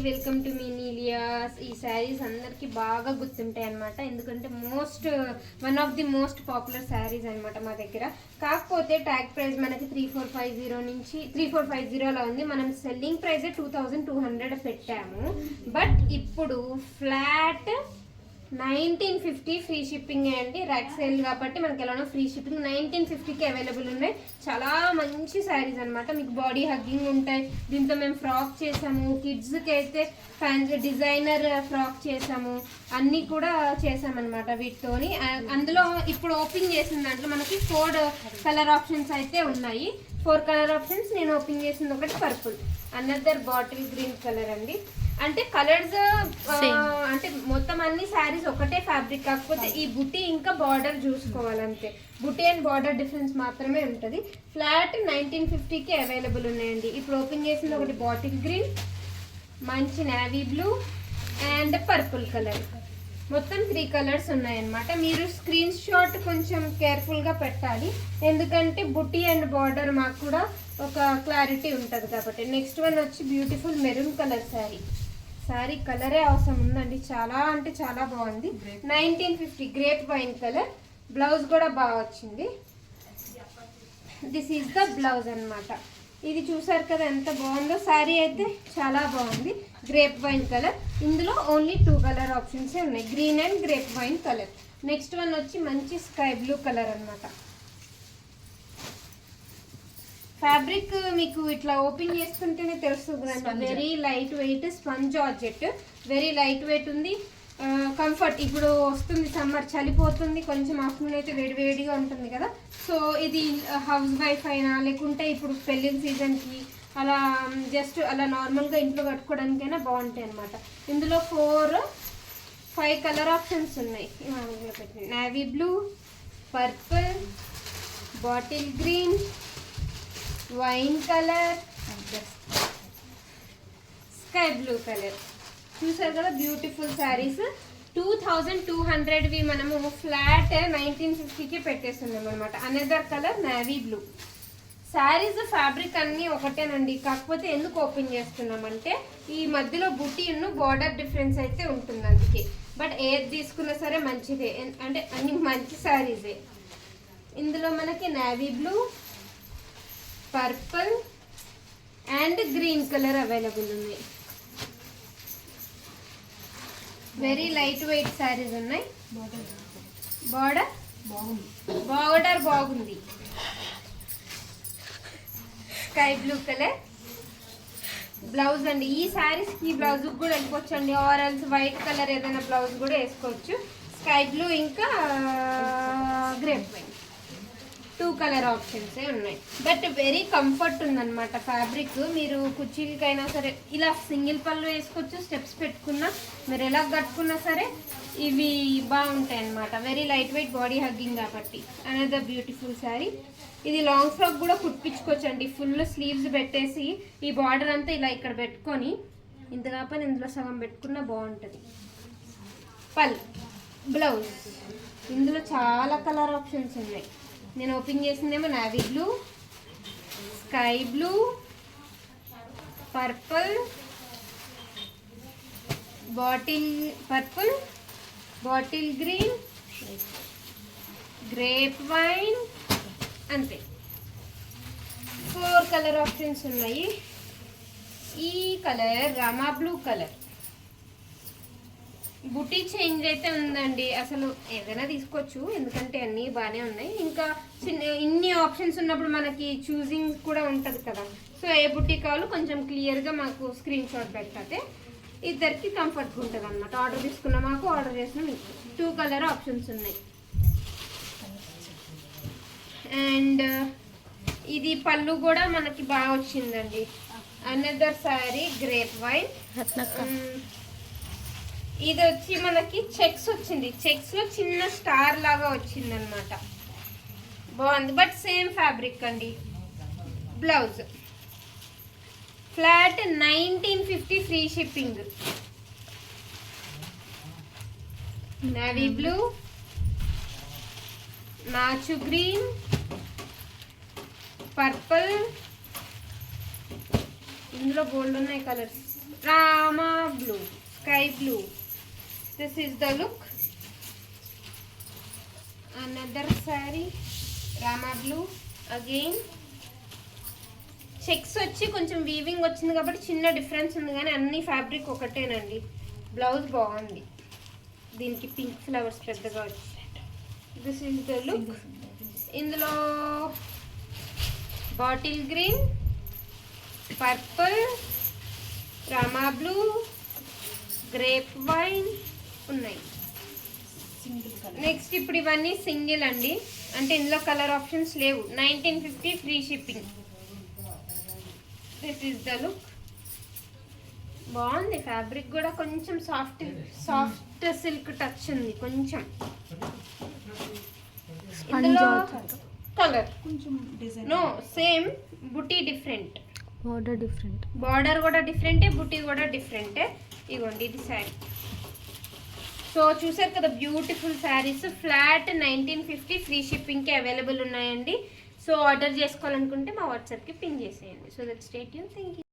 Welcome to me నీలియాస్. ఈ శారీస్ అందరికి బాగా గుర్తుంటాయి అనమాట, ఎందుకంటే one of the most popular saris అనమాట మా దగ్గర. కాకపోతే ట్యాగ్ ప్రైస్ మనకి 3450 నుంచి 3450 అలా ఉంది. మనం సెల్లింగ్ ప్రైస్ 2200 పెట్టాము. బట్ ఇప్పుడు ఫ్లాట్ 1950 ఫ్రీ షిప్పింగ్ అండి. ర్యాక్ సేల్ కాబట్టి మనకి ఎలానో ఫ్రీ షిప్పింగ్ 1950కి అవైలబుల్ ఉన్నాయి. చాలా మంచి శారీస్ అనమాట, మీకు బాడీ హగ్గింగ్ ఉంటాయి. దీంతో మేము ఫ్రాక్ చేసాము, కిడ్స్కి అయితే ఫ్యాన్సీ డిజైనర్ ఫ్రాక్ చేసాము, అన్నీ కూడా చేసామన్నమాట వీటితోని. అందులో ఇప్పుడు ఓపెన్ చేసిన దాంట్లో మనకి 4 కలర్ ఆప్షన్స్ అయితే ఉన్నాయి. 4 కలర్ ఆప్షన్స్. నేను ఓపెన్ చేసింది ఒకటి purple, another bottle green colour అండి. అంటే కలర్స్ అంటే మొత్తం అన్ని శారీస్ ఒకటే ఫ్యాబ్రిక్, కాకపోతే ఈ బుటీ ఇంకా border చూసుకోవాలంతే. Buti and border difference మాత్రమే ఉంటుంది. ఫ్లాట్ 1950కి అవైలబుల్ ఉన్నాయండి. ఇప్పుడు ఓపెన్ చేసింది ఒకటి బాటిల్ గ్రీన్, మంచి navy blue and purple colour. మొత్తం 3 కలర్స్ ఉన్నాయన్నమాట. మీరు స్క్రీన్ షాట్ కొంచెం కేర్ఫుల్గా పెట్టాలి, ఎందుకంటే బుటీ అండ్ బార్డర్ మాకు కూడా ఒక క్లారిటీ ఉంటుంది కాబట్టి. నెక్స్ట్ వన్ వచ్చి బ్యూటిఫుల్ మెరూన్ కలర్ శారీ కలరే అవసరం ఉందండి, చాలా అంటే చాలా బాగుంది. 1950 గ్రేప్ వైన్ కలర్. బ్లౌజ్ కూడా బాగా వచ్చింది. దిస్ ఈజ్ ద బ్లౌజ్ అనమాట. ఇది చూసారు కదా ఎంత బాగుందో. శారీ అయితే చాలా బాగుంది. Grape wine colour. ఇందులో ఓన్లీ 2 కలర్ ఆప్షన్స్ ఉన్నాయి, green and grape wine colour. Next one వచ్చి మంచి స్కై బ్లూ కలర్ అనమాట. ఫ్యాబ్రిక్ మీకు ఇట్లా ఓపెన్ చేసుకుంటేనే తెలుస్తుంది కదా, very light wait sponge georgette, very light wait ఉంది. కంఫర్ట్. ఇప్పుడు వస్తుంది సమ్మర్, చలిపోతుంది కొంచెం, ఆఫ్టర్నూన్ అయితే వేడివేడిగా ఉంటుంది కదా. సో ఇది హౌస్ వైఫ్ అయినా లేకుంటే ఇప్పుడు పెళ్ళిళ్ళ సీజన్కి అలా జస్ట్ అలా నార్మల్గా ఇంట్లో కట్టుకోవడానికైనా బాగుంటాయి అనమాట. ఇందులో 5 కలర్ ఆప్షన్స్ ఉన్నాయి. Navy blue, purple, bottle green, wine colour, sky blue colour. చూసారు కదా బ్యూటిఫుల్ శారీస్. 2200వి మనము ఫ్లాట్ 1950కి పెట్టేస్తున్నాం అనమాట. Another colour navy blue. Saris fabric అన్నీ ఒకటేనండి, కాకపోతే ఎందుకు ఓపెన్ చేస్తున్నామంటే ఈ మధ్యలో బుటీను బార్డర్ డిఫరెన్స్ అయితే ఉంటుంది అందుకే. బట్ ఏది తీసుకున్నా సరే మంచిదే, అంటే అన్ని మంచి శారీసే. ఇందులో మనకి navy blue, purple and green colour available ఉన్నాయి. వెరీ లైట్ వెయిట్ శారీస్ ఉన్నాయి. బార్డర్ బాగుంది. స్కై బ్లూ కలర్ బ్లౌజ్ అండి. ఈ శారీస్కి ఈ బ్లౌజ్ కూడా వెళ్ళిపోవచ్చు అండి, ఆరెంజ్ వైట్ కలర్ ఏదైనా బ్లౌజ్ కూడా వేసుకోవచ్చు. స్కై బ్లూ ఇంకా గ్రేప్ వైట్ 2 కలర్ ఆప్షన్స్ ఉన్నాయి. బట్ వెరీ కంఫర్ట్ ఉందన్నమాట ఫ్యాబ్రిక్. మీరు కుర్చీలకైనా సరే ఇలా సింగిల్ పళ్ళు వేసుకోవచ్చు, స్టెప్స్ పెట్టుకున్నా మీరు ఎలా కట్టుకున్నా సరే ఇవి బాగుంటాయి అన్నమాట. Very light weight body hugging కాబట్టి. Another beautiful sari. ఇది లాంగ్ ఫ్రాక్ కూడా కుట్టించుకోవచ్చు అండి. ఫుల్ స్లీవ్స్ పెట్టేసి ఈ బార్డర్ అంతా ఇలా ఇక్కడ పెట్టుకొని ఇంత కాకపోతే ఇందులో సగం పెట్టుకున్నా బాగుంటుంది. బ్లౌజ్. ఇందులో చాలా కలర్ ఆప్షన్స్ ఉన్నాయి. నేను ఓపెన్ చేసిందేమో navy blue, sky blue, purple, bottle green, grape wine, అంతే. 4 కలర్ ఆప్షన్స్ ఉన్నాయి. ఈ కలర్ రామా బ్లూ కలర్. బుటీ చేంజ్ అయితే ఉందండి, అసలు ఏదైనా తీసుకోవచ్చు ఎందుకంటే అన్నీ బాగానే ఉన్నాయి. ఇంకా ఇన్ని ఆప్షన్స్ ఉన్నప్పుడు మనకి చూసింగ్ కూడా ఉంటుంది కదా. సో ఏ బుటీ కావాలో కొంచెం క్లియర్గా మాకు స్క్రీన్ షాట్ పెట్టతే ఇద్దరికి కంఫర్ట్గా ఉంటుంది అనమాట. ఆర్డర్ తీసుకున్న మాకు, ఆర్డర్ చేసిన మీకు 2 కలర్ ఆప్షన్స్ ఉన్నాయి. అండ్ ఇది పళ్ళు కూడా మనకి బాగా వచ్చిందండి. Another sari grape wine. ఇది వచ్చి మనకి చెక్స్ వచ్చింది, చెక్స్ లో చిన్న స్టార్ లాగా వచ్చింది అనమాట. బాగుంది. బట్ సేమ్ ఫ్యాబ్రిక్ అండి. Blouse flat 1950 free shipping. Navy blue, నాచు గ్రీన్, పర్పుల్, ఇందులో గోల్డ్ ఉన్నాయి colours. Rama blue, sky blue. This is the look. Another sari Rama blue again. Checks వచ్చి కొంచెం వీవింగ్ వచ్చింది కాబట్టి చిన్న డిఫరెన్స్ ఉంది, కానీ అన్ని ఫ్యాబ్రిక్ ఒకటేనండి. బ్లౌజ్ బాగుంది, దీనికి పింక్ ఫ్లవర్స్ పెద్దగా వచ్చాయి. This is the look. ఇందులో bottle green, purple, Rama blue, grape wine ఉన్నాయి. నెక్స్ట్ ఇప్పుడు ఇవన్నీ సింగిల్ అండి, అంటే ఇందులో కలర్ ఆప్షన్స్ లేవు. 1950 free shipping. This is the look. బాగుంది ఫ్యాబ్రిక్ కూడా, కొంచెం సాఫ్ట్ సిల్క్ టచ్ ఉంది కొంచెం. ఇందులో కలర్ నో సేమ్, బుటీ డిఫరెంట్, బార్డర్ కూడా డిఫరెంటే, బుటీ కూడా డిఫరెంటే. ఇగోండి ఇది శారీ. సో చూసారు కదా బ్యూటిఫుల్ శారీస్. ఫ్లాట్ 1950 ఫ్రీ షిప్పింగ్కి అవైలబుల్ ఉన్నాయండి. సో ఆర్డర్ చేసుకోవాలనుకుంటే మా వాట్సాప్కి పింగ్ చేసేయండి. So that stay tune. Thank you.